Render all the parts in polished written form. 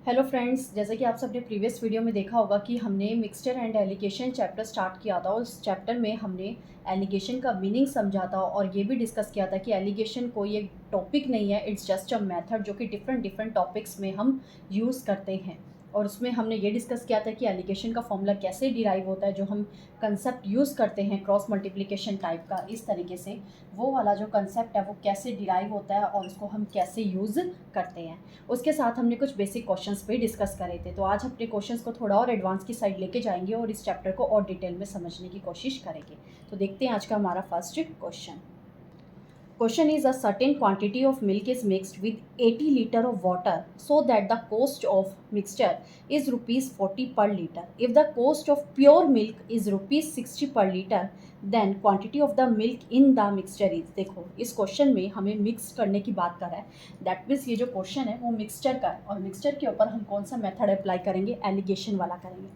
Hello friends, जैसे कि आप सबने प्रीवियस वीडियो में देखा होगा कि हमने mixture and allegation chapter start किया था और उस चैप्टर में हमने एलिगेशन का मीनिंग समझा था और ये भी डिस्कस किया था कि एलिगेशन कोई एक टॉपिक नहीं है, इट्स जस्ट अ मेथड जो कि डिफरेंट डिफरेंट टॉपिक्स में हम यूज़ करते हैं। और उसमें हमने ये डिस्कस किया था कि एलिगेशन का फॉर्मूला कैसे डिराइव होता है, जो हम कंसेप्ट यूज़ करते हैं क्रॉस मल्टीप्लिकेशन टाइप का, इस तरीके से वो वाला जो कंसेप्ट है वो कैसे डिराइव होता है और उसको हम कैसे यूज़ करते हैं। उसके साथ हमने कुछ बेसिक क्वेश्चंस पे डिस्कस करे थे। तो आज अपने क्वेश्चंस को थोड़ा और एडवांस की साइड लेके जाएंगे और इस चैप्टर को और डिटेल में समझने की कोशिश करेंगे। तो देखते हैं आज का हमारा first question. Question is, a certain quantity of milk is mixed with 80 liter of water so that the cost of mixture is rupees 40 per liter. If the cost of pure milk is rupees 60 per liter, then quantity of the milk in the mixture is। देखो इस question में हमें mix करने की बात कर रहा है। दैट मीन्स ये जो क्वेश्चन है वो मिक्सचर का है और मिक्सचर के ऊपर हम कौन सा मेथड अप्लाई करेंगे, एलिगेशन वाला करेंगे।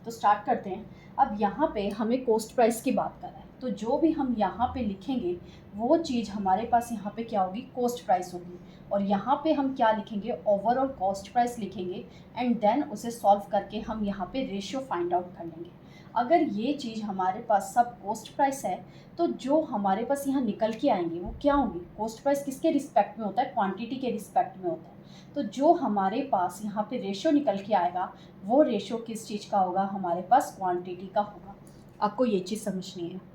तो स्टार्ट करते हैं। अब यहाँ पे हमें कॉस्ट प्राइस की बात कर रहा है, तो जो भी हम यहाँ पे लिखेंगे वो चीज़ हमारे पास यहाँ पे क्या होगी, कॉस्ट प्राइस होगी। और यहाँ पे हम क्या लिखेंगे, ओवरऑल कॉस्ट प्राइस लिखेंगे एंड देन उसे सॉल्व करके हम यहाँ पे रेशियो फाइंड आउट कर लेंगे। अगर ये चीज़ हमारे पास सब कॉस्ट प्राइस है तो जो हमारे पास यहाँ निकल के आएंगे वो क्या होंगे, कॉस्ट प्राइस किसके रिस्पेक्ट में होता है, क्वांटिटी के रिस्पेक्ट में होता है। तो जो हमारे पास यहाँ पे रेशियो निकल के आएगा वो रेशियो किस चीज़ का होगा, हमारे पास क्वांटिटी का होगा। आपको ये चीज़ समझनी है।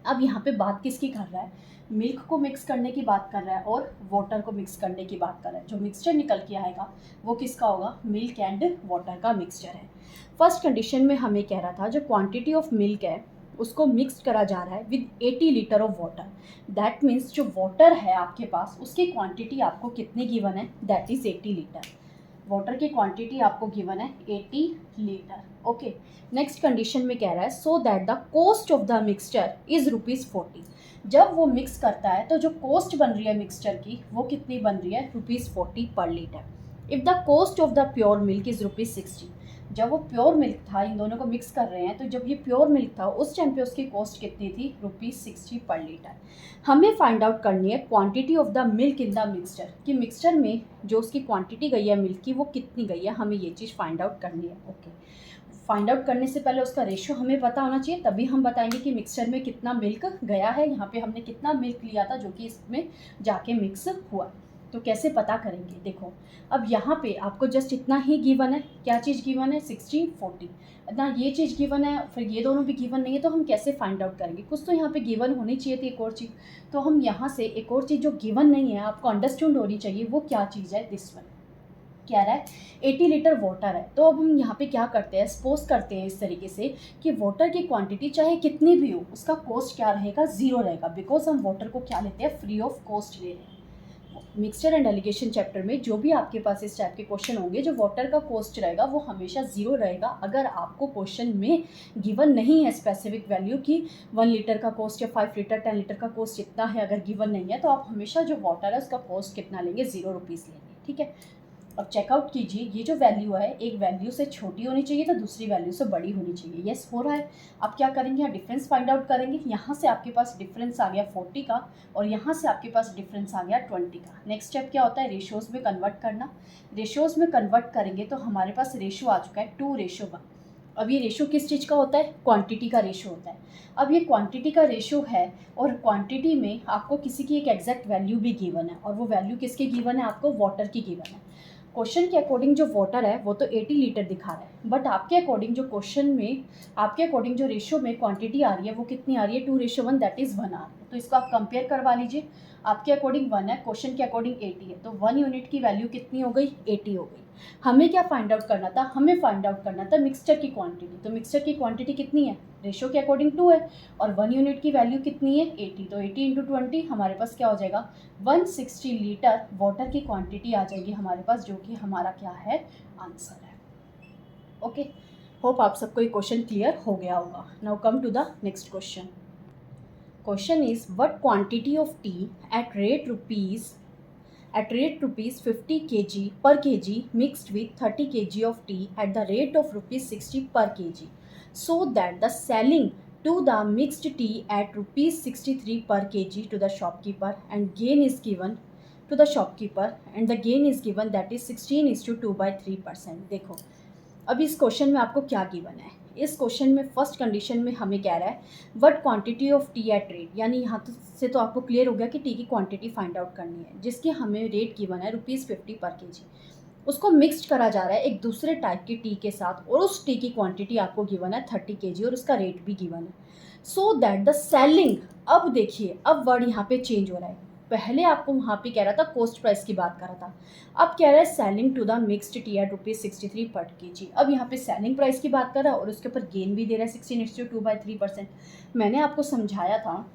अब यहाँ पे बात किसकी कर रहा है, मिल्क को मिक्स करने की बात कर रहा है और वाटर को मिक्स करने की बात कर रहा है। जो मिक्सचर निकल के आएगा वो किसका होगा, मिल्क एंड वाटर का मिक्सचर है। फर्स्ट कंडीशन में हमें कह रहा था जो क्वांटिटी ऑफ मिल्क है उसको मिक्स करा जा रहा है with 80 litre of water. That means जो वाटर है आपके पास उसकी क्वांटिटी आपको कितनी गिवन है, दैट इज़ 80 लीटर। वाटर की क्वांटिटी आपको गिवन है 80 लीटर। ओके, नेक्स्ट कंडीशन में कह रहा है so that the cost of the mixture is rupees 40। जब वो मिक्स करता है तो जो कॉस्ट बन रही है मिक्सचर की वो कितनी बन रही है, रुपीज़ 40 पर litre. If the cost of the pure milk is rupees 60। जब वो प्योर मिल्क था, इन दोनों को मिक्स कर रहे हैं, तो जब ये प्योर मिल्क था उस टाइम पे उसकी कॉस्ट कितनी थी, रुपीज़ 60 पर लीटर। हमें फाइंड आउट करनी है quantity of the milk in the mixture, कि मिक्सचर में जो उसकी क्वांटिटी गई है मिल्क की वो कितनी गई है, हमें ये चीज़ फाइंड आउट करनी है। ओके, फाइंड आउट करने से पहले उसका रेशियो हमें पता होना चाहिए, तभी हम बताएंगे कि मिक्सचर में कितना मिल्क गया है। यहाँ पे हमने कितना मिल्क लिया था जो कि इसमें जाके मिक्स हुआ। तो कैसे पता करेंगे, देखो अब यहाँ पे आपको जस्ट इतना ही गिवन है, क्या चीज़ गिवन है, 60 40 ना, ये चीज़ गिवन है, फिर ये दोनों भी गिवन नहीं है, तो हम कैसे फाइंड आउट करेंगे, कुछ तो यहाँ पे गिवन होनी चाहिए थी एक और चीज़। तो हम यहाँ से एक और चीज़ जो गिवन नहीं है आपको अंडरस्टैंड होनी चाहिए, वो क्या चीज़ है, दिस वन कह रहा है 80 लीटर वाटर है। तो अब हम यहाँ पे क्या करते हैं, सपोज करते हैं इस तरीके से कि वाटर की क्वांटिटी चाहे कितनी भी हो उसका कॉस्ट क्या रहेगा, ज़ीरो रहेगा, बिकॉज हम वाटर को क्या लेते हैं, फ्री ऑफ कॉस्ट ले रहे हैं। मिक्सचर एंड एलिगेशन चैप्टर में जो भी आपके पास इस टाइप के क्वेश्चन होंगे, जो वाटर का कॉस्ट रहेगा वो हमेशा ज़ीरो रहेगा। अगर आपको क्वेश्चन में गिवन नहीं है स्पेसिफिक वैल्यू कि 1 लीटर का कॉस्ट या 5 लीटर 10 लीटर का कॉस्ट इतना है, अगर गिवन नहीं है तो आप हमेशा जो वाटर है उसका कॉस्ट कितना लेंगे, 0 रुपीज़ लेंगे। ठीक है, अब चेकआउट कीजिए, ये जो वैल्यू है एक वैल्यू से छोटी होनी चाहिए तो दूसरी वैल्यू से बड़ी होनी चाहिए। यस हो रहा है। अब क्या करेंगे, यहाँ डिफरेंस फाइंड आउट करेंगे। यहाँ से आपके पास डिफरेंस आ गया 40 का और यहाँ से आपके पास डिफरेंस आ गया 20 का। नेक्स्ट स्टेप क्या होता है, रेशियोज़ में कन्वर्ट करना। रेशियोज़ में कन्वर्ट करेंगे तो हमारे पास रेशियो आ चुका है 2:1। अब ये रेशियो किस चीज़ का होता है, क्वांटिटी का रेशियो होता है। अब ये क्वांटिटी का रेशियो है और क्वांटिटी में आपको किसी की एक एग्जैक्ट वैल्यू भी गिवन है और वो वैल्यू किसकी गिवन है, आपको वाटर की गिवन है। क्वेश्चन के अकॉर्डिंग जो वाटर है वो तो 80 लीटर दिखा रहा है, बट आपके अकॉर्डिंग जो क्वेश्चन में आपके अकॉर्डिंग जो रेशियो में क्वांटिटी आ रही है वो कितनी आ रही है, 2:1, दैट इज़ 1 आ रही है। तो इसको आप कंपेयर करवा लीजिए। आपके अकॉर्डिंग 1 है, क्वेश्चन के अकॉर्डिंग 80 है, तो 1 यूनिट की वैल्यू कितनी हो गई, 80 हो गई। हमें क्या फाइंड आउट करना था, हमें फाइंड आउट करना था मिक्सचर की क्वांटिटी। तो मिक्सचर की क्वांटिटी कितनी है, रेशियो के अकॉर्डिंग 2 है और 1 यूनिट की वैल्यू कितनी है, 80। तो 80 इंटू 20 हमारे पास क्या हो जाएगा, 160 लीटर वाटर की क्वांटिटी आ जाएगी हमारे पास, जो कि हमारा क्या है, आंसर है। ओके, होप आप सबको ये क्वेश्चन क्लियर हो गया होगा। Now come to the next question. Question is what quantity of tea at rate rupees 50 kg per kg mixed with 30 kg of tea at the rate of rupees 60 per kg, so that the selling to the mixed tea at rupees 63 per kg to the shopkeeper and gain is given to the shopkeeper and the gain is given that is 16:2/3%। देखो अब इस question में आपको क्या given है। इस question में first condition में हमें कह रहा है what quantity of tea at rate, यानी यहाँ से तो आपको क्लियर हो गया कि टी की क्वांटिटी फाइंड आउट करनी है, जिसके हमें रेट गिवन है ₹50 पर केजी। उसको मिक्सड करा जा रहा है एक दूसरे टाइप की टी के साथ, और उस टी की क्वांटिटी आपको गिवन है 30 केजी और उसका रेट भी गिवन है। सो दैट द सेलिंग, अब देखिए अब वर्ड यहाँ पे चेंज हो रहा है। पहले आपको वहाँ पे कह रहा था कॉस्ट प्राइस की बात कर रहा था, अब कह रहा है selling to the mixed tea at ₹63 per KG. अब यहाँ पे सेलिंग प्राइस की बात कर रहा है और उसके ऊपर गेन भी दे रहा है 16:2/3%। मैंने आपको समझाया था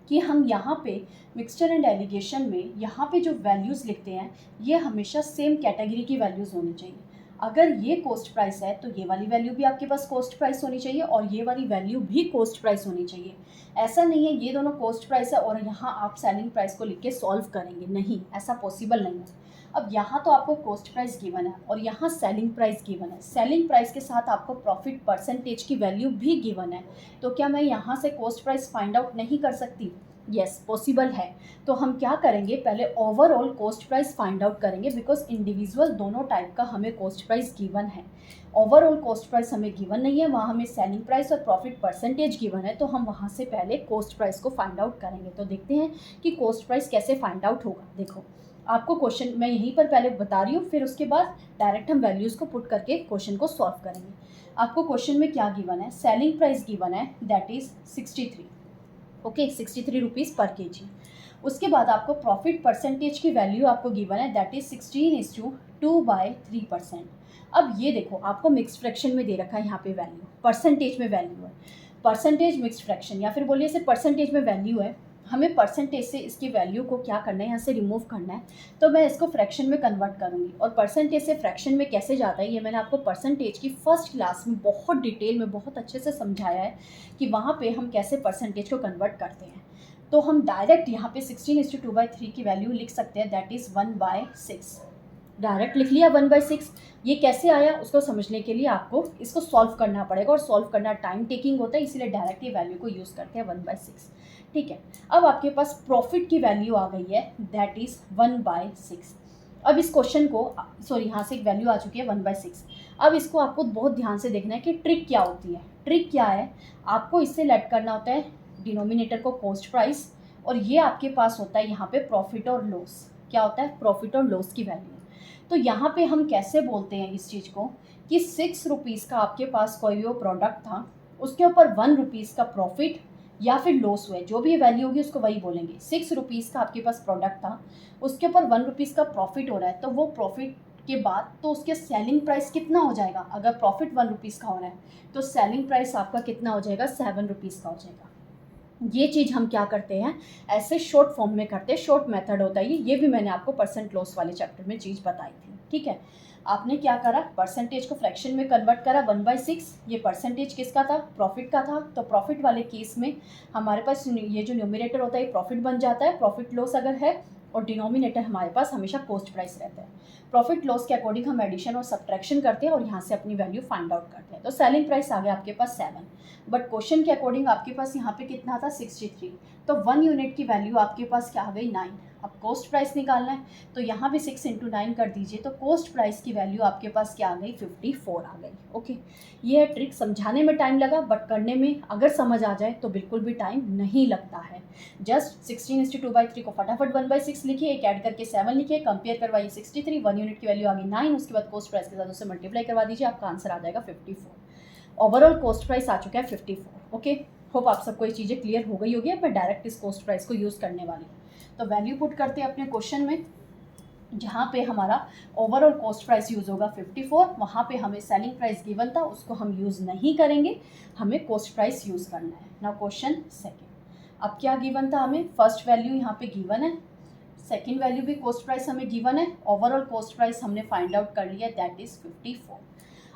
कि हम यहाँ पे मिक्सचर एंड एलिगेशन में यहाँ पे जो वैल्यूज़ लिखते हैं ये हमेशा सेम कैटेगरी की वैल्यूज़ होनी चाहिए। अगर ये कॉस्ट प्राइस है तो ये वाली वैल्यू भी आपके पास कॉस्ट प्राइस होनी चाहिए और ये वाली वैल्यू भी कॉस्ट प्राइस होनी चाहिए। ऐसा नहीं है ये दोनों कॉस्ट प्राइस है और यहाँ आप सेलिंग प्राइस को लिख के सॉल्व करेंगे, नहीं, ऐसा पॉसिबल नहीं है। अब यहाँ तो आपको कॉस्ट प्राइस गिवन है और यहाँ सेलिंग प्राइस गिवन है। सेलिंग प्राइस के साथ आपको प्रॉफिट परसेंटेज की वैल्यू भी गिवन है, तो क्या मैं यहाँ से कॉस्ट प्राइस फाइंड आउट नहीं कर सकती? यस, पॉसिबल है। तो हम क्या करेंगे, पहले overall cost price find out करेंगे, बिकॉज इंडिविजुअल दोनों टाइप का हमें कॉस्ट प्राइस गिवन है। ओवरऑल कॉस्ट प्राइस हमें गिवन नहीं है, वहाँ हमें सेलिंग प्राइस और प्रॉफिट परसेंटेज गिवन है, तो हम वहाँ से पहले कॉस्ट प्राइस को फाइंड आउट करेंगे। तो देखते हैं कि कॉस्ट प्राइस कैसे फाइंड आउट होगा। देखो आपको क्वेश्चन मैं यहीं पर पहले बता रही हूँ, फिर उसके बाद डायरेक्ट हम वैल्यूज़ को पुट करके क्वेश्चन को सॉल्व करेंगे। आपको क्वेश्चन में क्या गिवन है, सेलिंग प्राइस गिवन है दैट इज़ 63, ओके, 63 रुपीज़ पर केजी। उसके बाद आपको प्रॉफिट परसेंटेज की वैल्यू आपको गिवन है दैट इज़ 16:2/3%। अब ये देखो आपको मिक्स फ्रैक्शन में दे रखा है, यहाँ पे वैल्यू परसेंटेज में वैल्यू है, परसेंटेज मिक्स फ्रैक्शन या फिर बोलिए इसे परसेंटेज में वैल्यू है। हमें परसेंटेज से इसकी वैल्यू को क्या करना है, यहाँ से रिमूव करना है, तो मैं इसको फ्रैक्शन में कन्वर्ट करूँगी। और परसेंटेज से फ्रैक्शन में कैसे जाता है ये मैंने आपको परसेंटेज की फर्स्ट क्लास में बहुत डिटेल में बहुत अच्छे से समझाया है कि वहाँ पे हम कैसे परसेंटेज को कन्वर्ट करते हैं। तो हम डायरेक्ट यहाँ पे 16:2/3 की वैल्यू लिख सकते हैं दैट इज़ 1/6। डायरेक्ट लिख लिया 1/6। ये कैसे आया उसको समझने के लिए आपको इसको सॉल्व करना पड़ेगा, और सॉल्व करना टाइम टेकिंग होता है, इसीलिए डायरेक्ट ये वैल्यू को यूज़ करते हैं 1/6। ठीक है, अब आपके पास प्रॉफिट की वैल्यू आ गई है दैट इज़ 1/6। अब इस क्वेश्चन को सॉरी यहाँ से एक वैल्यू आ चुकी है 1/6। अब इसको आपको बहुत ध्यान से देखना है कि ट्रिक क्या होती है। ट्रिक क्या है, आपको इससे लेट करना होता है डिनोमिनेटर को कॉस्ट प्राइस, और ये आपके पास होता है यहाँ पे प्रॉफिट और लॉस। क्या होता है, प्रॉफिट और लॉस की वैल्यू। तो यहाँ पे हम कैसे बोलते हैं इस चीज़ को कि 6 रुपीज़ का आपके पास कोई वो प्रोडक्ट था, उसके ऊपर 1 रुपीज़ का प्रॉफिट या फिर लॉस हुए, जो भी वैल्यू होगी उसको वही बोलेंगे। 6 रुपीज़ का आपके पास प्रोडक्ट था, उसके ऊपर 1 रुपीज़ का प्रॉफिट हो रहा है, तो वो प्रॉफिट के बाद तो उसके सेलिंग प्राइस कितना हो जाएगा, अगर प्रॉफिट 1 रुपीज़ का हो रहा है तो सेलिंग प्राइस आपका कितना हो जाएगा, 7 रुपीज़ का हो जाएगा। ये चीज़ हम क्या करते हैं, ऐसे शॉर्ट फॉर्म में करते हैं, शॉर्ट मेथड होता है ये भी मैंने आपको परसेंट लॉस वाले चैप्टर में चीज़ बताई थी। ठीक है, आपने क्या करा, परसेंटेज को फ्रैक्शन में कन्वर्ट करा 1/6। ये परसेंटेज किसका था, प्रॉफिट का था, तो प्रॉफिट वाले केस में हमारे पास ये जो न्यूमरेटर होता है ये प्रॉफिट बन जाता है, प्रॉफिट लॉस अगर है, और डिनोमिनेटर हमारे पास हमेशा कॉस्ट प्राइस रहता है। प्रॉफिट लॉस के अकॉर्डिंग हम एडिशन और सब्ट्रैक्शन करते हैं और यहाँ से अपनी वैल्यू फाइंड आउट करते हैं। तो सेलिंग प्राइस आ गया आपके पास 7, बट क्वेश्चन के अकॉर्डिंग आपके पास यहाँ पे कितना था, 63, तो 1 यूनिट की वैल्यू आपके पास क्या आ गई, 9। अब कॉस्ट प्राइस निकालना है तो यहाँ भी 6 × 9 कर दीजिए, तो कॉस्ट प्राइस की वैल्यू आपके पास क्या आ गई, 54 आ गई। ओके, ये है ट्रिक, समझाने में टाइम लगा बट करने में अगर समझ आ जाए तो बिल्कुल भी टाइम नहीं लगता है। जस्ट 16:2/3 को फटाफट 1/6 लिखिए, एक ऐड करके 7 लिखिए, कंपेयर करवाइए 63, 1 यूनिट की वैल्यू आ गई 9, उसके बाद कॉस्ट प्राइस के साथ उसे मल्टीप्लाई करवा दीजिए, आपका आंसर आ जाएगा 54। ओवरऑल कॉस्ट प्राइस आ चुका है 54। ओके, होप आप सबको ये चीज़ें क्लियर हो गई होगी। अब मैं डायरेक्ट इस कॉस्ट प्राइस को यूज़ करने वाली हूँ। तो वैल्यू पुट करते हैं अपने क्वेश्चन में, जहाँ पे हमारा ओवरऑल कॉस्ट प्राइस यूज़ होगा 54, वहाँ पे हमें सेलिंग प्राइस गिवन था उसको हम यूज़ नहीं करेंगे, हमें कॉस्ट प्राइस यूज़ करना है। नाउ क्वेश्चन सेकेंड, अब क्या गिवन था हमें, फर्स्ट वैल्यू यहाँ पे गिवन है, सेकेंड वैल्यू भी कॉस्ट प्राइस हमें गिवन है, ओवरऑल कॉस्ट प्राइस हमने फाइंड आउट कर लिया दैट इज़ 54।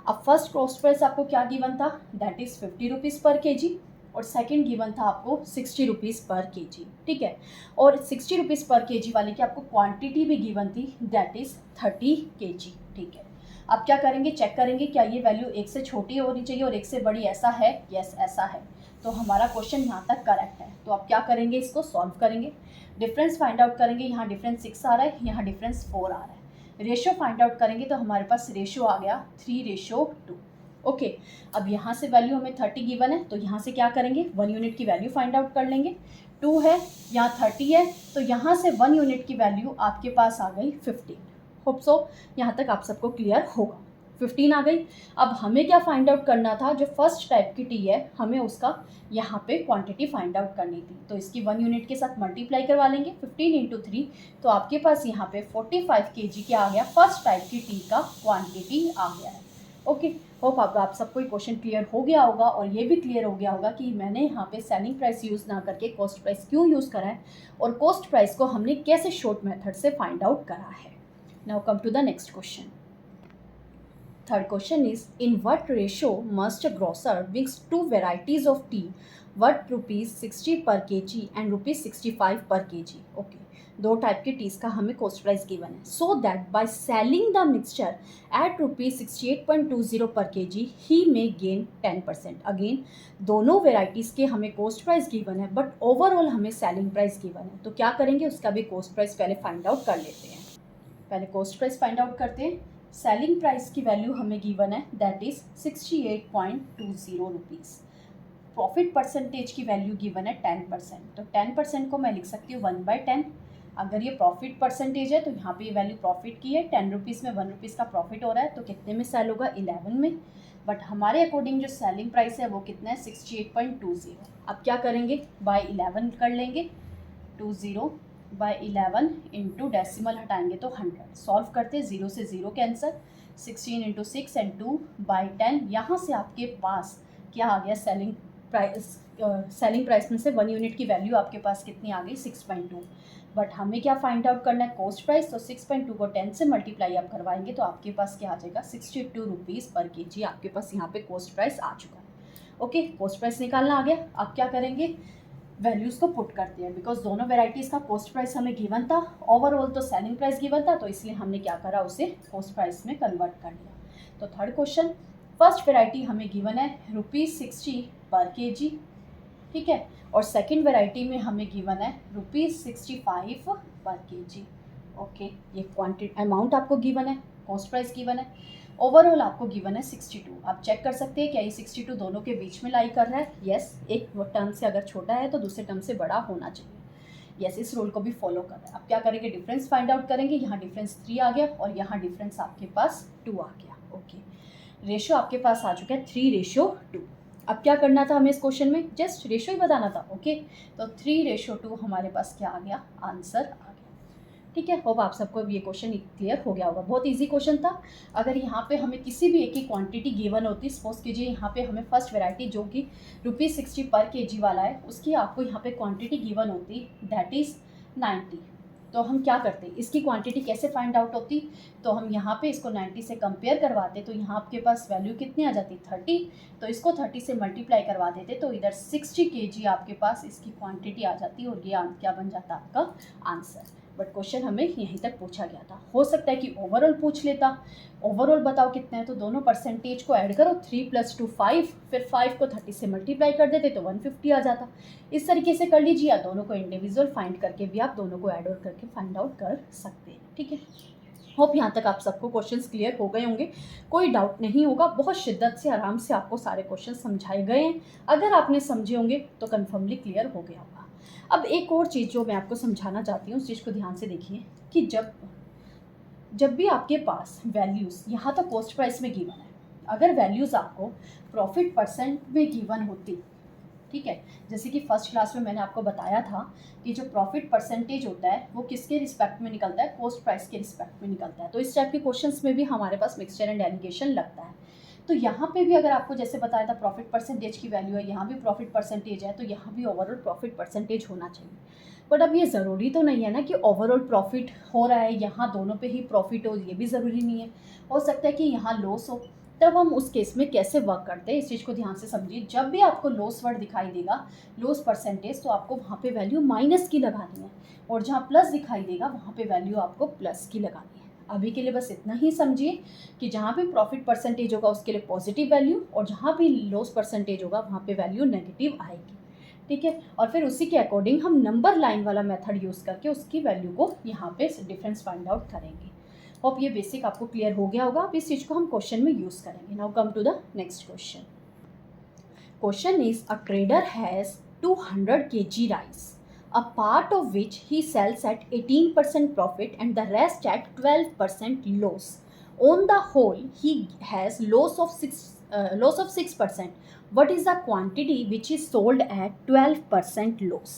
अब फर्स्ट कॉस्ट प्राइस आपको क्या गिवन था, दैट इज़ 50 रुपीज़ पर केजी, और सेकंड गिवन था आपको 60 रुपीज़ पर केजी। ठीक है, और 60 रुपीज़ पर केजी वाले की आपको क्वांटिटी भी गिवन थी दैट इज़ 30 केजी। ठीक है, अब क्या करेंगे, चेक करेंगे क्या ये वैल्यू एक से छोटी होनी चाहिए और एक से बड़ी, ऐसा है, यस ऐसा है, तो हमारा क्वेश्चन यहाँ तक करेक्ट है। तो अब क्या करेंगे, इसको सॉल्व करेंगे। डिफरेंस फाइंड आउट करेंगे, यहाँ डिफरेंस 6 आ रहा है, यहाँ डिफरेंस 4 आ रहा है। रेशियो फाइंड आउट करेंगे तो हमारे पास रेशियो आ गया 3:2। ओके, अब यहाँ से वैल्यू हमें 30 गिवन है, तो यहाँ से क्या करेंगे, 1 यूनिट की वैल्यू फाइंड आउट कर लेंगे। 2 है, यहाँ 30 है, तो यहाँ से 1 यूनिट की वैल्यू आपके पास आ गई 15। होप सो यहाँ तक आप सबको क्लियर होगा। 15 आ गई। अब हमें क्या फाइंड आउट करना था, जो फर्स्ट टाइप की टी है हमें उसका यहाँ पे क्वांटिटी फाइंड आउट करनी थी, तो इसकी 1 यूनिट के साथ मल्टीप्लाई करवा लेंगे 15 × 3, तो आपके पास यहाँ पे 45 kg क्या आ गया, फर्स्ट टाइप की टी का क्वांटिटी आ गया है। ओके, होप आप सबको क्वेश्चन क्लियर हो गया होगा, और ये भी क्लियर हो गया होगा कि मैंने यहाँ पे सेलिंग प्राइस यूज़ ना करके कॉस्ट प्राइस क्यों यूज़ करा है, और कॉस्ट प्राइस को हमने कैसे शॉर्ट मेथड से फाइंड आउट करा है। Now come to the next question. Third question is, in what ratio must a grocer mix 2 varieties of tea worth rupees 60 per kg and rupees 65 per kg? Okay, दो type के tease का हमें cost price given है, so that by selling the mixture eight rupees 68.20 पर kg ही मे gain 10%। Again दोनों varieties के हमें cost price given है, बट ओवरऑल हमें सेलिंग प्राइस गिवन है, तो क्या करेंगे, उसका भी कॉस्ट प्राइस पहले फाइंड आउट कर लेते हैं। पहले कॉस्ट प्राइस फाइंड आउट करते हैं। सेलिंग प्राइस की वैल्यू हमें गिवन है, that is 68.20 rupees. Profit percentage की वैल्यू गिवन है 10%, तो 10% को मैं लिख सकती हूँ 1/10। अगर ये प्रॉफिट परसेंटेज है तो यहाँ पे ये वैल्यू प्रॉफिट की है, 10 रुपीज़ में 1 रुपीज़ का प्रॉफिट हो रहा है, तो कितने में सेल होगा, 11 में। बट हमारे अकॉर्डिंग जो सेलिंग प्राइस है वो कितना है, 68.20। अब क्या करेंगे, बाय 11 कर लेंगे, 20/11 इंटू डेसिमल हटाएंगे तो 100। सॉल्व करते, 0 से 0 कैंसर, 16 × 6 एंड 2/10। यहाँ से आपके पास क्या आ गया, सेलिंग प्राइस में से 1 यूनिट की वैल्यू आपके पास कितनी आ गई, 6.2। बट हमें क्या फाइंड आउट करना है, कॉस्ट प्राइस, तो 6.2 को 10 से मल्टीप्लाई आप करवाएंगे तो आपके पास क्या आ जाएगा, 62 रुपीज़ पर kg आपके पास यहाँ पे कॉस्ट प्राइस आ चुका है। ओके, कॉस्ट प्राइस निकालना आ गया। अब क्या करेंगे, वैल्यूज़ को पुट करते हैं, बिकॉज दोनों वेराइटीज़ का कॉस्ट प्राइस हमें गिवन था, ओवरऑल तो सेलिंग प्राइस गिवन था, तो इसलिए हमने क्या करा, उसे कॉस्ट प्राइस में कन्वर्ट कर लिया। तो थर्ड क्वेश्चन, फर्स्ट वेराइटी हमें गिवन है ₹60 पर kg, ठीक है, और सेकंड वेराइटी में हमें गिवन है ₹65 पर kg। ओके, ये क्वांटिटी अमाउंट आपको गिवन है, कॉस्ट प्राइस गिवन है, ओवरऑल आपको गिवन है 62। आप चेक कर सकते हैं क्या ये 62 दोनों के बीच में लाई कर रहा है, यस। एक टर्म से अगर छोटा है तो दूसरे टर्म से बड़ा होना चाहिए, यस, इस रूल को भी फॉलो कर रहा है। अब क्या करेंगे, डिफरेंस फाइंड आउट करेंगे, यहाँ डिफरेंस 3 आ गया और यहाँ डिफरेंस आपके पास 2 आ गया। ओके, रेशो आपके पास आ चुका है 3:2। अब क्या करना था हमें इस क्वेश्चन में, जस्ट रेशो ही बताना था। ओके, तो 3:2 हमारे पास क्या आ गया, आंसर आ गया। ठीक है, होप आप सबको ये क्वेश्चन क्लियर हो गया होगा। बहुत इजी क्वेश्चन था। अगर यहाँ पे हमें किसी भी एक की क्वांटिटी गिवन होती, सपोज कीजिए यहाँ पे हमें फर्स्ट वैरायटी जो कि ₹60 पर kg वाला है, उसकी आपको यहाँ पे क्वांटिटी गिवन होती, दैट इज़ 90। तो हम क्या करते, इसकी क्वांटिटी कैसे फाइंड आउट होती, तो हम यहाँ पे इसको 90 से कंपेयर करवाते, तो यहाँ आपके पास वैल्यू कितनी आ जाती, 30। तो इसको 30 से मल्टीप्लाई करवा देते, तो इधर 60 kg आपके पास इसकी क्वांटिटी आ जाती, और ये क्या बन जाता आपका आंसर। बट क्वेश्चन हमें यहीं तक पूछा गया था, हो सकता है कि ओवरऑल पूछ लेता। ओवरऑल बताओ कितना है, तो दोनों परसेंटेज को ऐड करो, 3 + 2 5, फिर 5 को 30 से मल्टीप्लाई कर देते तो 150 आ जाता। इस तरीके से कर लीजिए, या दोनों को इंडिविजुअल फाइंड करके भी आप दोनों को ऐड और करके फाइंड आउट कर सकते हैं। ठीक है, होप यहाँ तक आप सबको क्वेश्चंस क्लियर हो गए होंगे, कोई डाउट नहीं होगा। बहुत शिद्दत से आराम से आपको सारे क्वेश्चन समझाए गए हैं। अगर आपने समझे होंगे तो कन्फर्मली क्लियर हो गया होगा। अब एक और चीज़ जो मैं आपको समझाना चाहती हूँ, उस चीज़ को ध्यान से देखिए कि जब भी आपके पास वैल्यूज़, यहाँ तो कॉस्ट प्राइस में गिवन है, अगर वैल्यूज़ आपको प्रॉफिट परसेंट में गिवन होती, ठीक है, जैसे कि फर्स्ट क्लास में मैंने आपको बताया था कि जो प्रॉफिट परसेंटेज होता है वो किसके रिस्पेक्ट में निकलता है, कॉस्ट प्राइस के रिस्पेक्ट में निकलता है। तो इस टाइप के क्वेश्चंस में भी हमारे पास मिक्सचर एंड एलिगेशन लगता है। तो यहाँ पे भी अगर आपको जैसे बताया था प्रॉफिट परसेंटेज की वैल्यू है, यहाँ भी प्रॉफिट परसेंटेज है, तो यहाँ भी ओवरऑल प्रॉफिट परसेंटेज होना चाहिए। बट अब ये ज़रूरी तो नहीं है ना कि ओवरऑल प्रॉफिट हो रहा है, यहाँ दोनों पे ही प्रॉफिट हो, ये भी ज़रूरी नहीं है। हो सकता है कि यहाँ लॉस हो, तब हम उस केस में कैसे वर्क करते हैं, इस चीज़ को ध्यान से समझिए। जब भी आपको लॉस वर्ड दिखाई देगा, लॉस परसेंटेज, तो आपको वहाँ पे वैल्यू माइनस की लगानी है, और जहाँ प्लस दिखाई देगा वहाँ पे वैल्यू आपको प्लस की लगानी है। अभी के लिए बस इतना ही समझिए कि जहाँ भी प्रॉफिट परसेंटेज होगा उसके लिए पॉजिटिव वैल्यू, और जहाँ भी लॉस परसेंटेज होगा वहाँ पे वैल्यू नेगेटिव आएगी। ठीक है। और फिर उसी के अकॉर्डिंग हम नंबर लाइन वाला मेथड यूज़ करके उसकी वैल्यू को यहाँ पे डिफरेंस फाइंड आउट करेंगे। होप ये बेसिक आपको क्लियर हो गया होगा। अब इस चीज़ को हम क्वेश्चन में यूज़ करेंगे। Now come to the next question. Question is, a trader has 200 kg rice, a part of which he sells at 18% profit and the rest at 12% loss. On the whole, he has loss of 6%. What is the quantity which is sold at 12% loss?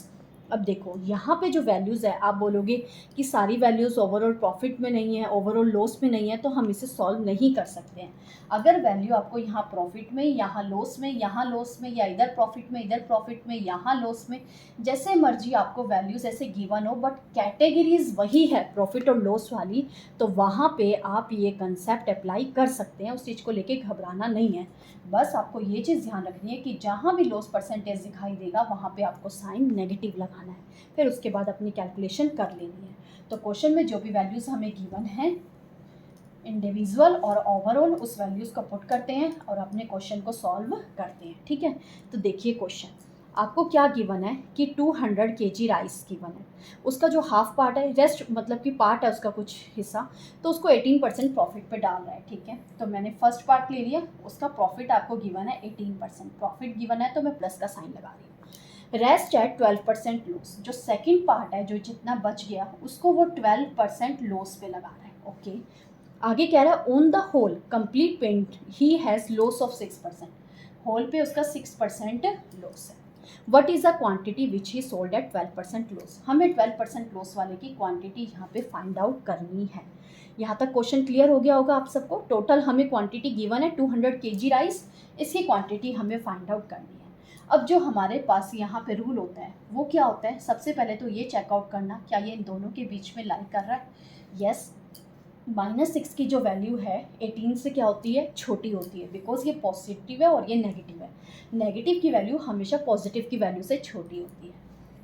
अब देखो यहाँ पे जो values है, आप बोलोगे कि सारी वैल्यूज़ ओवरऑल प्रॉफिट में नहीं है, ओवरऑल लॉस में नहीं है, तो हम इसे सॉल्व नहीं कर सकते हैं। अगर वैल्यू आपको यहाँ प्रॉफिट में, यहाँ लॉस में, यहाँ लॉस में, या इधर प्रॉफिट में, इधर प्रॉफिट में, यहाँ लॉस में, जैसे मर्जी आपको वैल्यूज़ ऐसे गिवन हो, बट कैटेगरीज वही है प्रॉफिट और लॉस वाली, तो वहाँ पे आप ये कंसेप्ट अप्लाई कर सकते हैं। उस चीज़ को लेके घबराना नहीं है। बस आपको ये चीज़ ध्यान रखनी है कि जहाँ भी लॉस परसेंटेज दिखाई देगा वहाँ पे आपको साइन नेगेटिव लगाना है, फिर उसके बाद अपनी कैलकुलेशन कर लेनी है। तो क्वेश्चन में जो भी वैल्यूज़ हमें गिवन है इंडिविजुअल और ओवरऑल, उस वैल्यूज़ को पुट करते हैं और अपने क्वेश्चन को सॉल्व करते हैं। ठीक है, तो देखिए क्वेश्चन आपको क्या गिवन है कि 200 kg राइस गिवन है, उसका जो हाफ पार्ट है, रेस्ट मतलब कि पार्ट है उसका कुछ हिस्सा, तो उसको 18% प्रॉफिट पे डाल रहा है। ठीक है, तो मैंने फर्स्ट पार्ट ले लिया, उसका प्रॉफिट आपको गिवन है 18% प्रॉफिट गिवन है, तो मैं प्लस का साइन लगा रही हूँ। रेस्ट है 12% लॉस, जो सेकेंड पार्ट है जो जितना बच गया उसको वो 12% लॉस पे लगा रहा है। ओके, आगे कह रहा है on the whole complete paint he has loss of 6%, whole पे उसका 6% लॉस है। What is the quantity which he sold at 12% loss, हमें 12% लॉस वाले की क्वांटिटी यहाँ पे फाइंड आउट करनी है। यहाँ तक क्वेश्चन क्लियर हो गया होगा आप सबको। टोटल हमें क्वांटिटी गिवन है 200 kg राइस, इसकी क्वांटिटी हमें फाइंड आउट करनी है। अब जो हमारे पास यहाँ पे रूल होता है वो क्या होता है, सबसे पहले तो ये चेकआउट करना क्या ये इन दोनों के बीच में लाई कर रहा है। यस, -6 की जो वैल्यू है 18 से क्या होती है, छोटी होती है, बिकॉज ये पॉजिटिव है और ये नेगेटिव है। नेगेटिव की वैल्यू हमेशा पॉजिटिव की वैल्यू से छोटी होती है।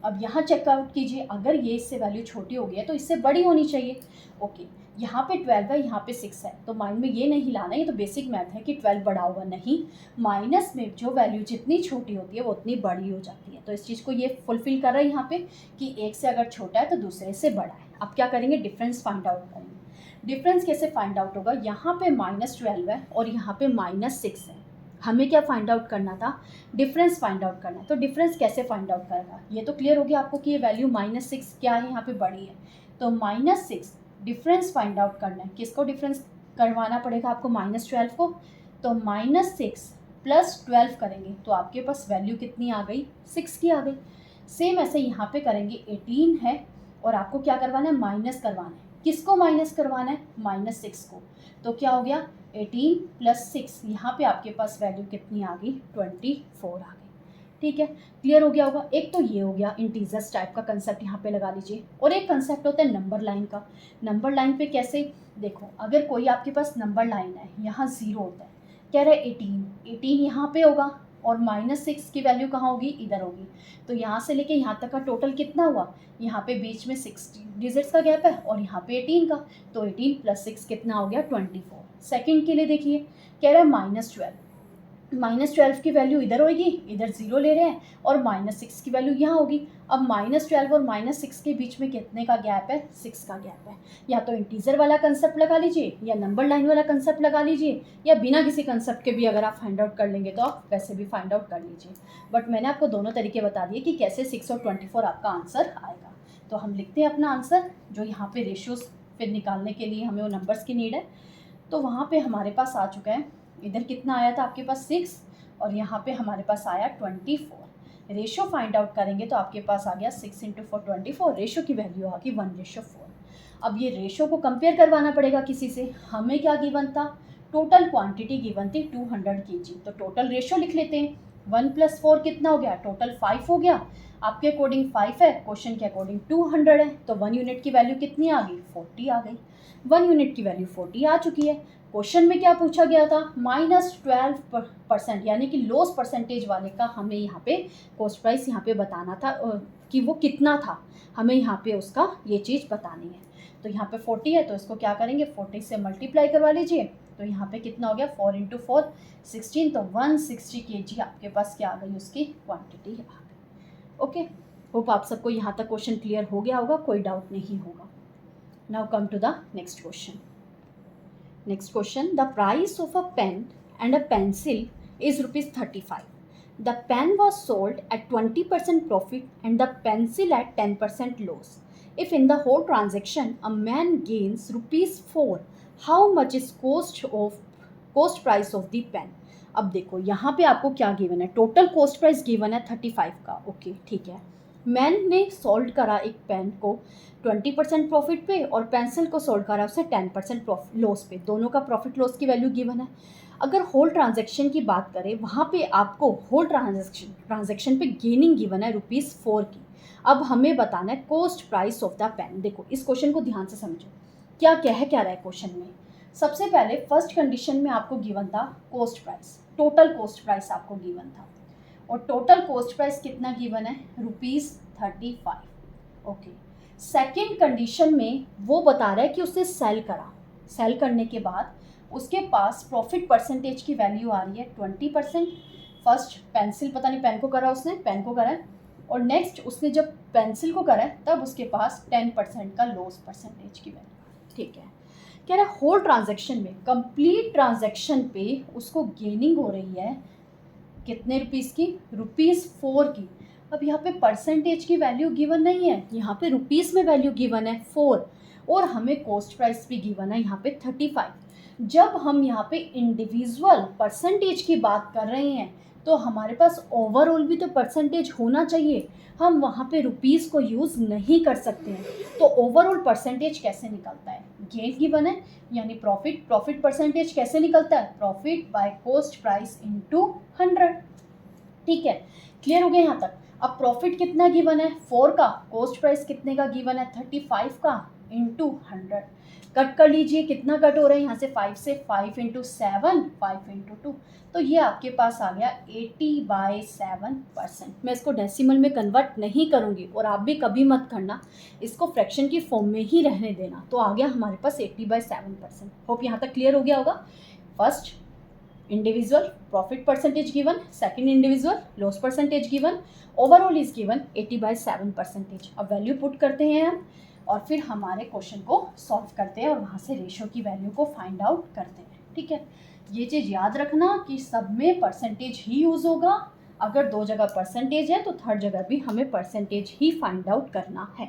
अब यहाँ चेकआउट कीजिए, अगर ये इससे वैल्यू छोटी हो गई है तो इससे बड़ी होनी चाहिए। ओके, यहाँ पे 12 है, यहाँ पे 6 है, तो माइंड में ये नहीं लाना, ये तो बेसिक मैथ है कि 12 बड़ा होगा, नहीं, माइनस में जो वैल्यू जितनी छोटी होती है वो उतनी बड़ी हो जाती है। तो इस चीज़ को ये फुलफिल कर रहा है यहाँ पे कि एक से अगर छोटा है तो दूसरे से बड़ा है। अब क्या करेंगे, डिफरेंस फाइंड आउट करेंगे। डिफरेंस कैसे फाइंड आउट होगा, यहाँ पे -12 है और यहाँ पे -6 है, हमें क्या फाइंड आउट करना था, डिफरेंस फाइंड आउट करना है। तो डिफरेंस कैसे फाइंड आउट करेगा, ये तो क्लियर हो गया आपको कि ये वैल्यू -6 क्या है, यहाँ पे बड़ी है, तो -6 डिफरेंस फाइंड आउट करना है। किसको डिफरेंस करवाना पड़ेगा आपको, -12 को, तो -6 + 12 करेंगे तो आपके पास वैल्यू कितनी आ गई, 6 की आ गई। सेम ऐसे यहाँ पे करेंगे, 18 है और आपको क्या करवाना है, माइनस करवाना है। किसको माइनस करवाना है, -6 को, तो क्या हो गया 18 + 6, यहाँ पे आपके पास वैल्यू कितनी आ गई, 24 आ गई। ठीक है, क्लियर हो गया होगा। एक तो ये हो गया इंटीजर्स टाइप का कंसेप्ट, यहाँ पे लगा लीजिए। और एक कंसेप्ट होता है नंबर लाइन का। नंबर लाइन पे कैसे, देखो अगर कोई आपके पास नंबर लाइन है, यहाँ 0 होता है, कह रहा है 18 यहाँ पे होगा और -6 की वैल्यू कहाँ होगी, इधर होगी, तो यहाँ से लेके यहाँ तक का टोटल कितना हुआ, यहाँ पे बीच में 6 डिजिट्स का गैप है और यहाँ पे 18 का, तो 18 + 6 कितना हो गया, 24। सेकंड के लिए देखिए, कह रहा है -12 की वैल्यू इधर होगी, इधर 0 ले रहे हैं, और -6 की वैल्यू यहाँ होगी। अब -12 और -6 के बीच में कितने का गैप है, 6 का गैप है। या तो इंटीजर वाला कंसेप्ट लगा लीजिए, या नंबर लाइन वाला कंसेप्ट लगा लीजिए, या बिना किसी कंसेप्ट के भी अगर आप फाइंड आउट कर लेंगे तो आप वैसे भी फाइंड आउट कर लीजिए। बट मैंने आपको दोनों तरीके बता दिए कि कैसे 6 और 24 आपका आंसर आएगा। तो हम लिखते हैं अपना आंसर, जो यहाँ पे रेशियोज फिर निकालने के लिए हमें वो नंबर्स की नीड है। तो वहाँ पे हमारे पास आ चुका है, इधर कितना आया था आपके पास 6 और यहाँ पे हमारे पास आया 24। रेशो फाइंड आउट करेंगे तो आपके पास आ गया 6 × 4 24, रेशो की वैल्यू आ गई 1:4। अब ये रेशो को कंपेयर करवाना पड़ेगा किसी से। हमें क्या गिवन था, टोटल क्वांटिटी गिवन थी 200 kg, तो टोटल रेशो लिख लेते हैं। 1 + 4 कितना हो गया, टोटल 5 हो गया। आपके अकॉर्डिंग 5 है, क्वेश्चन के अकॉर्डिंग 200 है, तो 1 यूनिट की वैल्यू कितनी आ गई, 40 आ गई। 1 यूनिट की वैल्यू 40 आ चुकी है। क्वेश्चन में क्या पूछा गया था, -12%, यानी कि लॉस परसेंटेज वाले का हमें यहाँ पे कॉस्ट प्राइस यहाँ पे बताना था कि वो कितना था, हमें यहाँ पे उसका ये चीज़ बतानी है। तो यहाँ पे 40 है, तो इसको क्या करेंगे, 40 से मल्टीप्लाई करवा लीजिए, तो यहाँ पे कितना हो गया, 4 × 4 16, तो 160 kg आपके पास क्या आ गई, उसकी क्वांटिटी आ गई। ओके, होप आप सबको यहाँ तक क्वेश्चन क्लियर हो गया होगा, कोई डाउट नहीं होगा। Now come to the next question. Next question, the price of a pen and a pencil is ₹35. The pen was sold at 20% profit and the pencil at 10% loss. If in the whole transaction a man gains ₹4, how much is cost price of the pen? अब देखो यहाँ पे आपको क्या given है, total cost price given है 35 का। Okay ठीक है, मैन ने सोल्ड करा एक पेन को 20% प्रॉफिट पे और पेंसिल को सोल्ड करा उसे 10% लॉस पे, दोनों का प्रॉफिट लॉस की वैल्यू गिवन है। अगर होल ट्रांजैक्शन की बात करें, वहाँ पे आपको होल ट्रांजैक्शन पे गेनिंग गिवन है ₹4 की। अब हमें बताना है cost price of the pen. देखो इस क्वेश्चन को ध्यान से समझो, क्या रहा है क्वेश्चन में। सबसे पहले फर्स्ट कंडीशन में आपको गिवन था cost price, total cost price आपको गिवन था, और टोटल कॉस्ट प्राइस कितना गिवन है, ₹35। ओके, सेकेंड कंडीशन में वो बता रहा है कि उसने सेल करा, सेल करने के बाद उसके पास प्रॉफिट परसेंटेज की वैल्यू आ रही है 20%। फर्स्ट पेंसिल, पता नहीं पेन को करा उसने, पेन को करा है, और नेक्स्ट उसने जब पेंसिल को करा है तब उसके पास 10% का लॉस परसेंटेज की वैल्यू। ठीक है, कह रहा है होल ट्रांजैक्शन में, कंप्लीट ट्रांजैक्शन पे उसको गेनिंग हो रही है कितने रुपीस की, ₹4 की। अब यहाँ पे परसेंटेज की वैल्यू गिवन नहीं है, यहाँ पे रुपीस में वैल्यू गिवन है 4, और हमें कॉस्ट प्राइस भी गिवन है यहाँ पे 35। जब हम यहाँ पे इंडिविजुअल परसेंटेज की बात कर रहे हैं तो हमारे पास ओवरऑल भी तो परसेंटेज होना चाहिए, हम वहाँ पे रुपीस को यूज़ नहीं कर सकते हैं। तो ओवरऑल परसेंटेज कैसे निकलता है, गेन गिवन है यानी प्रॉफिट परसेंटेज कैसे निकलता है, profit by cost price into 100। ठीक है, क्लियर हो गया यहाँ तक। अब प्रॉफिट कितना गिवन है, 4 का, कॉस्ट प्राइस कितने का गिवन है, 35 का, इंटू 100। कट कर लीजिए, कितना कट हो रहा है यहाँ से 5 से, 5 इंटू 7, 5 इंटू 2, तो ये आपके पास आ गया 80/7%। मैं इसको डेसिमल में कन्वर्ट नहीं करूँगी और आप भी कभी मत करना, इसको फ्रैक्शन की फॉर्म में ही रहने देना। तो आ गया हमारे पास 80/7%। होप यहाँ तक क्लियर हो गया होगा। First individual profit percentage given, second individual loss percentage given, overall is given 80/7%। अब वैल्यू पुट करते हैं हम और फिर हमारे क्वेश्चन को सॉल्व करते हैं और वहाँ से रेशो की वैल्यू को फाइंड आउट करते हैं। ठीक है, ये चीज़ याद रखना कि सब में परसेंटेज ही यूज़ होगा, अगर 2 जगह परसेंटेज है तो थर्ड जगह भी हमें परसेंटेज ही फाइंड आउट करना है।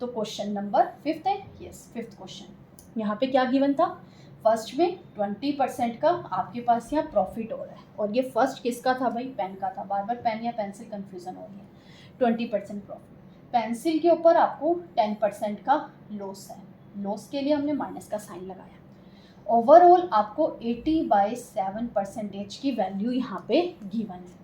तो क्वेश्चन नंबर 5 है, यस 5th क्वेश्चन। यहाँ पे क्या गिवन था, फर्स्ट में 20% का आपके पास यहाँ प्रॉफिट हो रहा है, और ये फर्स्ट किसका था भाई, पेन का था, बार बार पेन या पेंसिल कन्फ्यूज़न हो रही है। 20% प्रॉफिट, पेंसिल के ऊपर आपको 10% का लॉस है, लॉस के लिए हमने माइनस का साइन लगाया। ओवरऑल आपको 80/7% की वैल्यू यहाँ पे गिवन है।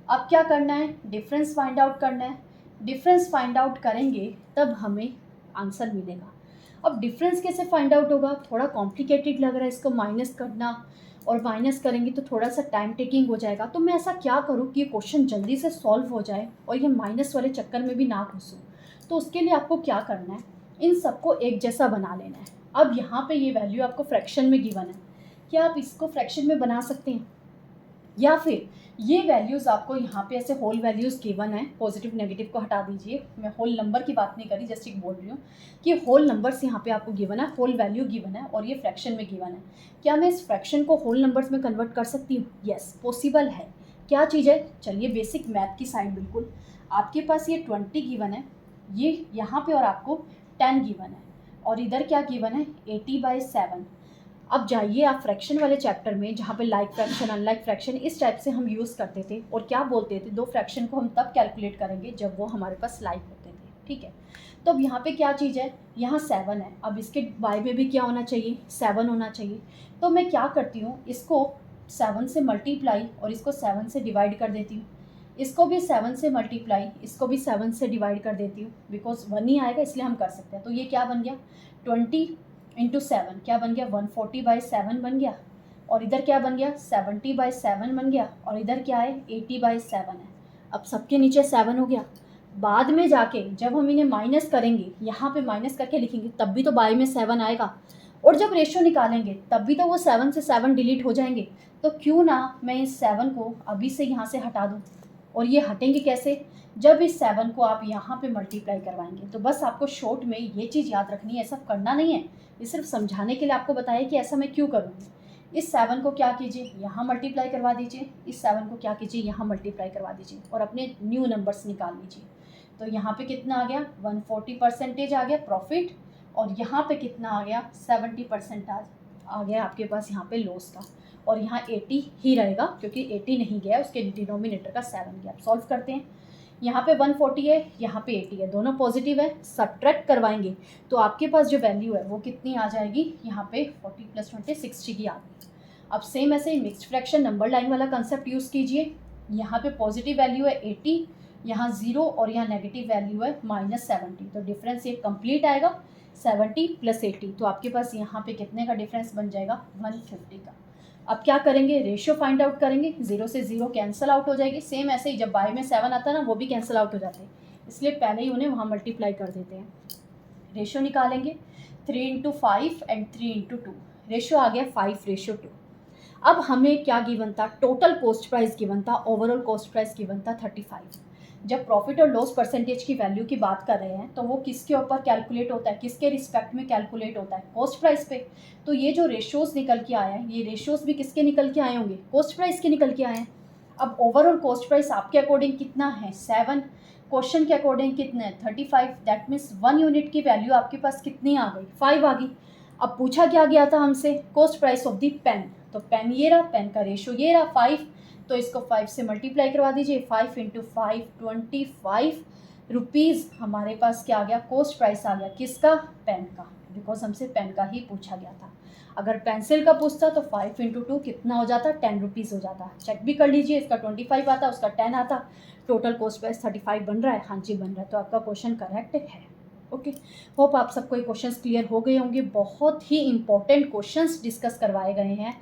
अब क्या करना है, डिफरेंस फाइंड आउट करना है। डिफरेंस फाइंड आउट करेंगे तब हमें आंसर मिलेगा। अब डिफरेंस कैसे फाइंड आउट होगा, थोड़ा कॉम्प्लिकेटेड लग रहा है इसको माइनस करना, और माइनस करेंगे तो थोड़ा सा टाइम टेकिंग हो जाएगा। तो मैं ऐसा क्या करूँ कि ये क्वेश्चन जल्दी से सॉल्व हो जाए और ये माइनस वाले चक्कर में भी ना घुसूँ। तो उसके लिए आपको क्या करना है, इन सबको एक जैसा बना लेना है। अब यहाँ पे ये वैल्यू आपको फ्रैक्शन में गिवन है, क्या आप इसको फ्रैक्शन में बना सकते हैं, या फिर ये वैल्यूज़ आपको यहाँ पे ऐसे होल वैल्यूज़ गिवन है, पॉजिटिव नेगेटिव को हटा दीजिए, मैं होल नंबर की बात नहीं करी, जस्ट एक बोल रही हूँ कि होल नंबर्स यहाँ पे आपको गिवन है, होल वैल्यू गिवन है और ये फ्रैक्शन में गिवन है। क्या मैं इस फ्रैक्शन को होल नंबर्स में कन्वर्ट कर सकती हूँ, यस पॉसिबल है। क्या चीज़ है, चलिए बेसिक मैथ की साइड, बिल्कुल आपके पास ये 20 गिवन है, ये यहाँ पे और आपको 10 गिवन है, और इधर क्या गिवन है 80/7। अब जाइए आप फ्रैक्शन वाले चैप्टर में जहाँ पे लाइक फ्रैक्शन अनलाइक फ्रैक्शन इस टाइप से हम यूज़ करते थे, और क्या बोलते थे, 2 फ्रैक्शन को हम तब कैलकुलेट करेंगे जब वो हमारे पास लाइक होते थे। ठीक है, तो अब यहाँ पे क्या चीज़ है, यहाँ 7 है, अब इसके बाय में भी क्या होना चाहिए, 7 होना चाहिए। तो मैं क्या करती हूँ, इसको 7 से मल्टीप्लाई और इसको 7 से डिवाइड कर देती हूँ, इसको भी 7 से मल्टीप्लाई, इसको भी 7 से डिवाइड कर देती हूँ, बिकॉज 1 ही आएगा इसलिए हम कर सकते हैं। तो ये क्या बन गया, 20 इंटू 7 क्या बन गया, 140/7 बन गया, और इधर क्या बन गया 70/7 बन गया, और इधर क्या है 80/7 है। अब सबके नीचे 7 हो गया। बाद में जाके जब हम इन्हें माइनस करेंगे, यहाँ पे माइनस करके लिखेंगे, तब भी तो बाय में 7 आएगा, और जब रेशो निकालेंगे तब भी तो वो 7 से 7 डिलीट हो जाएंगे। तो क्यों ना मैं इस 7 को अभी से यहाँ से हटा दूँ, और ये हटेंगे कैसे, जब इस 7 को आप यहाँ पे मल्टीप्लाई करवाएंगे। तो बस आपको शॉर्ट में ये चीज़ याद रखनी है, ऐसा करना नहीं है, ये सिर्फ समझाने के लिए आपको बताया कि ऐसा मैं क्यों करूँगी। इस 7 को क्या कीजिए, यहाँ मल्टीप्लाई करवा दीजिए, इस 7 को क्या कीजिए, यहाँ मल्टीप्लाई करवा दीजिए और अपने न्यू नंबर्स निकाल लीजिए। तो यहाँ पे कितना आ गया, 140% आ गया प्रॉफिट, और यहाँ पे कितना आ गया, 70% आ गया आपके पास यहाँ पे लॉस का, और यहाँ 80 ही रहेगा क्योंकि 80 नहीं गया, उसके डिनोमिनेटर का 7 गया। आप सॉल्व करते हैं, यहाँ पे 140 है, यहाँ पे 80 है, दोनों पॉजिटिव है, सब्ट्रैक्ट करवाएंगे तो आपके पास जो वैल्यू है वो कितनी आ जाएगी, यहाँ पे 40 + 20 60 की आ गई। अब सेम ऐसे ही मिक्स्ड फ्रैक्शन नंबर लाइन वाला कंसेप्ट यूज़ कीजिए। यहाँ पे पॉजिटिव वैल्यू है 80, यहाँ 0 और यहाँ नेगेटिव वैल्यू है -70, तो डिफरेंस ये कंप्लीट आएगा 70 + 80, तो आपके पास यहाँ पे कितने का डिफरेंस बन जाएगा, 150 का। अब क्या करेंगे, रेशियो फाइंड आउट करेंगे, 0 से 0 कैंसिल आउट हो जाएगी। सेम ऐसे ही जब बाय में 7 आता है ना, वो भी कैंसिल आउट हो जाते हैं, इसलिए पहले ही उन्हें वहाँ मल्टीप्लाई कर देते हैं। रेशियो निकालेंगे, 3 × 5 एंड 3 × 2, रेशियो आ गया 5:2। अब हमें क्या गिवन था, टोटल कॉस्ट प्राइस गिवन था, ओवरऑल कॉस्ट प्राइस गिवन था 35। जब प्रॉफिट और लॉस परसेंटेज की वैल्यू की बात कर रहे हैं तो वो किसके ऊपर कैलकुलेट होता है, किसके रिस्पेक्ट में कैलकुलेट होता है, कॉस्ट प्राइस पे। तो ये जो रेशियोज निकल के आया है, ये रेशियोज भी किसके निकल के आए होंगे, कॉस्ट प्राइस के निकल के आए हैं। अब ओवरऑल कॉस्ट प्राइस आपके अकॉर्डिंग कितना है, 7, क्वेश्चन के अकॉर्डिंग कितने हैं, 35, दैट मीन्स 1 यूनिट की वैल्यू आपके पास कितनी आ गई, 5 आ गई। अब पूछा क्या गया था हमसे, cost price of the pen, तो पेन ये रहा, पेन का रेशियो ये रहा 5, तो इसको 5 से मल्टीप्लाई करवा दीजिए, 5 × 5 25 रुपीज़ हमारे पास क्या आ गया, कॉस्ट प्राइस आ गया, किसका, पेन का, बिकॉज हमसे पेन का ही पूछा गया था। अगर पेंसिल का पूछता तो 5 × 2 कितना हो जाता, 10 रुपीज़ हो जाता। चेक भी कर लीजिए, इसका 25 आता, उसका 10 आता, टोटल कॉस्ट प्राइस 35 बन रहा है, हाँ जी बन रहा है, तो आपका क्वेश्चन करेक्ट है। ओके, होप आप सबको ये क्वेश्चंस क्लियर हो गए होंगे। बहुत ही इंपॉर्टेंट क्वेश्चंस डिस्कस करवाए गए हैं,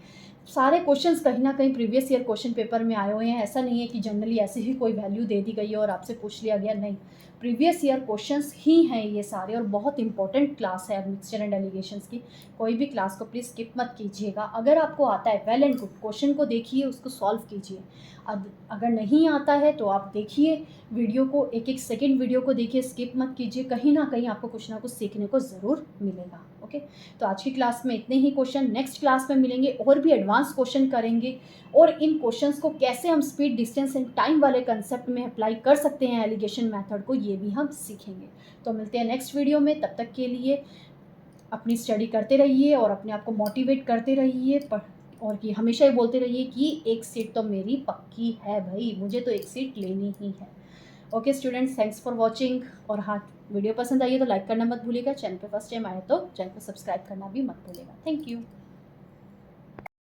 सारे क्वेश्चंस कहीं ना कहीं प्रीवियस ईयर क्वेश्चन पेपर में आए हुए हैं। ऐसा नहीं है कि जनरली ऐसे ही कोई वैल्यू दे दी गई है और आपसे पूछ लिया गया, नहीं, प्रीवियस ईयर क्वेश्चंस ही हैं ये सारे, और बहुत इंपॉर्टेंट क्लास है मिक्सचर एंड एलिगेशंस की। कोई भी क्लास को प्लीज़ स्किप मत कीजिएगा। अगर आपको आता है वेल एंड गुड, क्वेश्चन को देखिए, उसको सॉल्व कीजिए। अगर नहीं आता है तो आप देखिए वीडियो को, एक एक सेकेंड वीडियो को देखिए, स्किप मत कीजिए, कहीं ना कहीं आपको कुछ ना कुछ सीखने को ज़रूर मिलेगा। ओके, तो आज की क्लास में इतने ही क्वेश्चन, नेक्स्ट क्लास में मिलेंगे और भी एडवांस क्वेश्चन करेंगे, और इन क्वेश्चंस को कैसे हम स्पीड, डिस्टेंस एंड टाइम वाले कंसेप्ट में अप्लाई कर सकते हैं एलिगेशन मेथड को, ये भी हम सीखेंगे। तो मिलते हैं नेक्स्ट वीडियो में, तब तक के लिए अपनी स्टडी करते रहिए और अपने आप को मोटिवेट करते रहिए, और कि हमेशा ही बोलते रहिए कि एक सीट तो मेरी पक्की है भाई, मुझे तो एक सीट लेनी ही है। Okay students, thanks for watching, और हाँ, वीडियो पसंद आई है तो लाइक करना मत भूलिएगा, चैनल पे फर्स्ट टाइम आए तो चैनल को सब्सक्राइब करना भी मत भूलिएगा। Thank you.